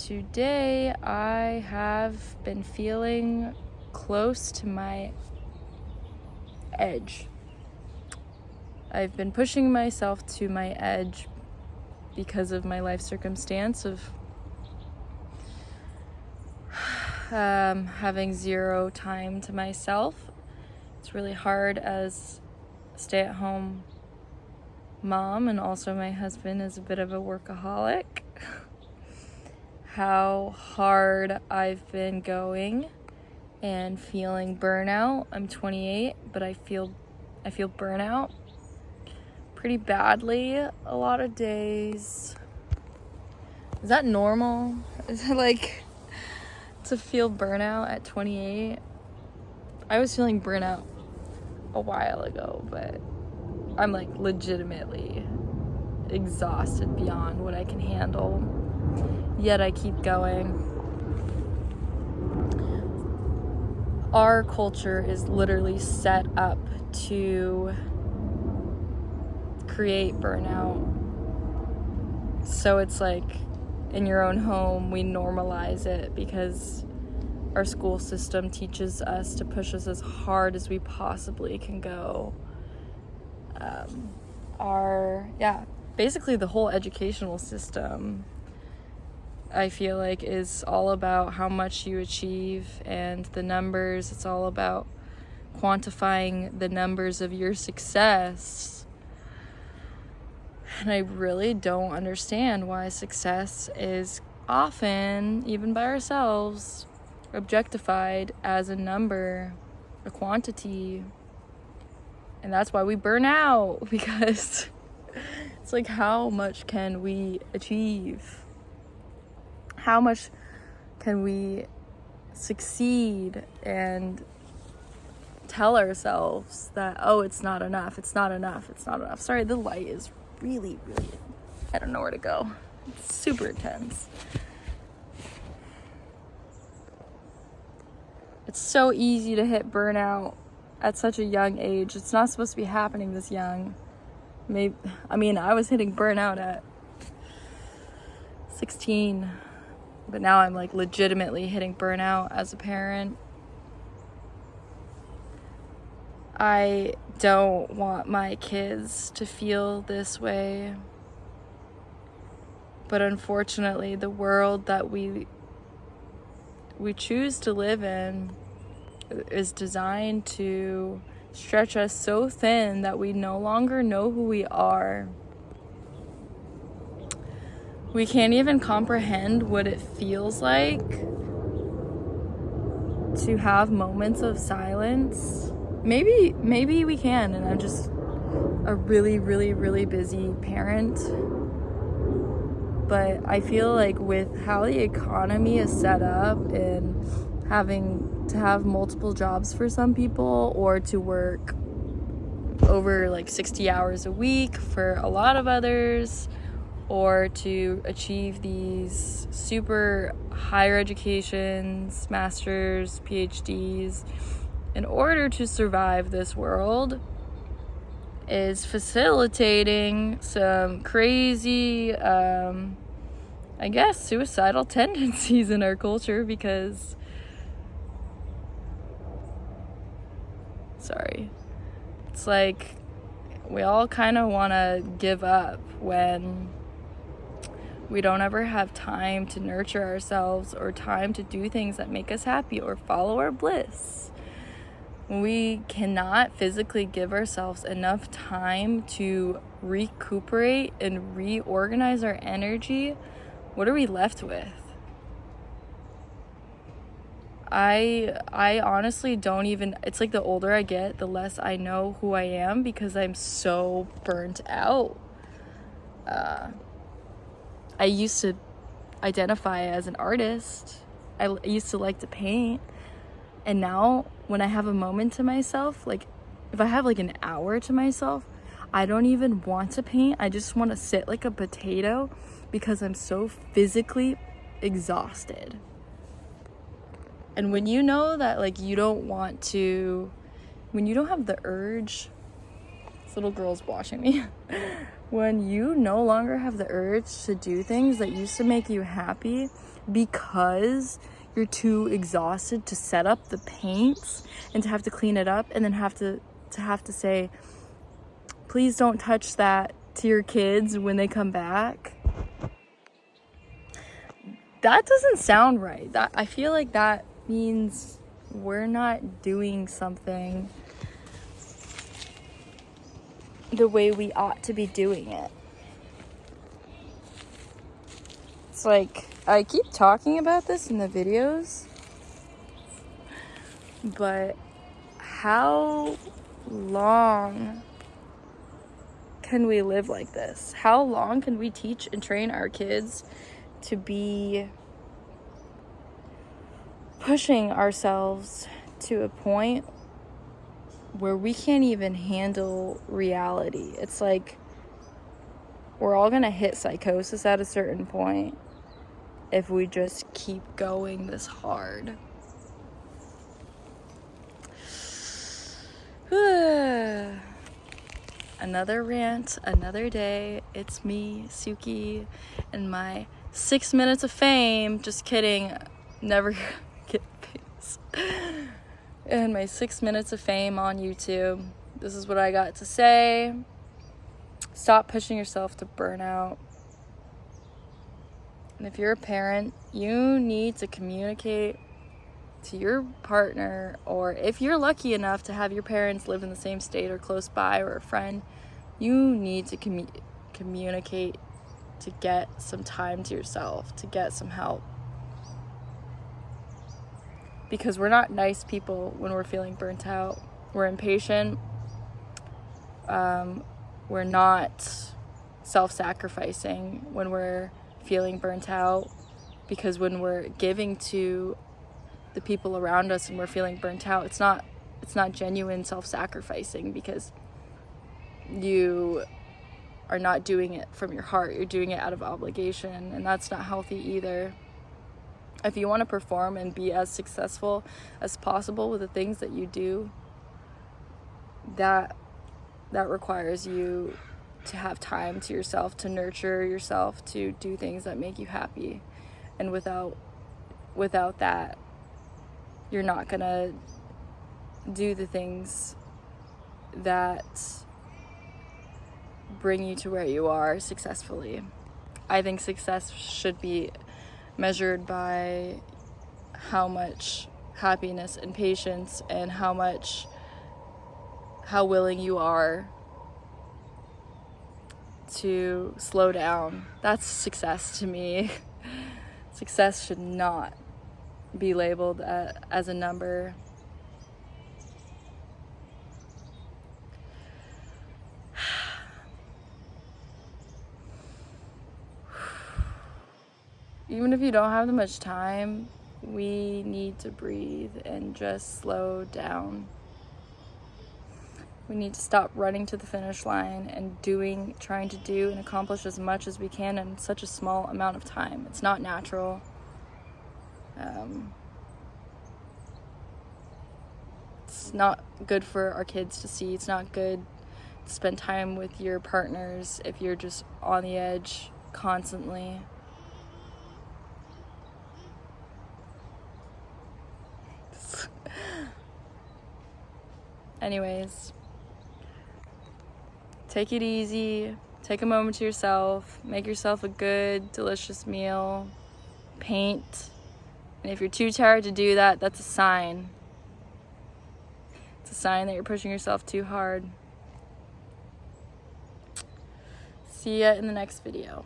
today I have been feeling close to my edge. I've been pushing myself to my edge because of my life circumstance of having zero time to myself. It's really hard as a stay-at-home mom, and also my husband is a bit of a workaholic. How hard I've been going and feeling burnout. I'm 28, but I feel burnout pretty badly a lot of days. Is that normal? Is it like to feel burnout at 28? I was feeling burnout a while ago, but I'm like legitimately exhausted beyond what I can handle. Yet I keep going. Our culture is literally set up to create burnout. So it's like in your own home, we normalize it because our school system teaches us to push us as hard as we possibly can go. Basically the whole educational system, I feel like, is all about how much you achieve and the numbers. It's all about quantifying the numbers of your success. And I really don't understand why success is often, even by ourselves, objectified as a number, a quantity. And that's why we burn out, because it's like, how much can we achieve? How much can we succeed and tell ourselves that, oh, it's not enough, it's not enough, it's not enough. Sorry, the light is really, I don't know where to go. It's super intense. It's so easy to hit burnout at such a young age. It's not supposed to be happening this young. I was hitting burnout at 16, but now I'm like legitimately hitting burnout as a parent. I don't want my kids to feel this way, but unfortunately the world that we choose to live in is designed to stretch us so thin that we no longer know who we are. We can't even comprehend what it feels like to have moments of silence. Maybe we can, and I'm just a really busy parent. But I feel like with how the economy is set up and having to have multiple jobs for some people, or to work over like 60 hours a week for a lot of others, or to achieve these super higher educations, masters, PhDs, in order to survive this world, is facilitating some crazy, suicidal tendencies in our culture, because it's like we all kind of want to give up when we don't ever have time to nurture ourselves, or time to do things that make us happy or follow our bliss. When we cannot physically give ourselves enough time to recuperate and reorganize our energy, what are we left with? I honestly don't even, it's like the older I get, the less I know who I am, because I'm so burnt out. I used to identify as an artist. I used to like to paint. And now when I have a moment to myself, like if I have like an hour to myself, I don't even want to paint. I just want to sit like a potato, because I'm so physically exhausted. And when you know that, like, you don't want to, when you don't have the urge, this little girl's watching me, when you no longer have the urge to do things that used to make you happy, because you're too exhausted to set up the paints and to have to clean it up and then have to say, please don't touch that to your kids when they come back. That doesn't sound right. I feel like that means we're not doing something the way we ought to be doing it. It's like, I keep talking about this in the videos, but how long can we live like this? How long can we teach and train our kids to be pushing ourselves to a point where we can't even handle reality? It's like we're all gonna hit psychosis at a certain point if we just keep going this hard. Another rant, another day. It's me, Suki, and my 6 minutes of fame. Just kidding. Never get famous. And my 6 minutes of fame on YouTube. This is what I got to say. Stop pushing yourself to burnout. And if you're a parent, you need to communicate to your partner, or if you're lucky enough to have your parents live in the same state or close by, or a friend, you need to communicate to get some time to yourself, to get some help. Because we're not nice people when we're feeling burnt out. We're impatient. We're not self-sacrificing when we're feeling burnt out, because when we're giving to the people around us and we're feeling burnt out, it's not genuine self-sacrificing, because you are not doing it from your heart. You're doing it out of obligation, and that's not healthy either. If you want to perform and be as successful as possible with the things that you do, that requires you to have time to yourself, to nurture yourself, to do things that make you happy. And without that, you're not gonna do the things that bring you to where you are successfully. I think success should be measured by how much happiness and patience and how willing you are to slow down. That's success to me. Success should not be labeled as a number. Even if you don't have that much time, we need to breathe and just slow down. We need to stop running to the finish line and trying to do and accomplish as much as we can in such a small amount of time. It's not natural. It's not good for our kids to see. It's not good to spend time with your partners if you're just on the edge constantly. Anyways, take it easy, take a moment to yourself, make yourself a good, delicious meal, paint, and if you're too tired to do that, that's a sign. It's a sign that you're pushing yourself too hard. See ya in the next video.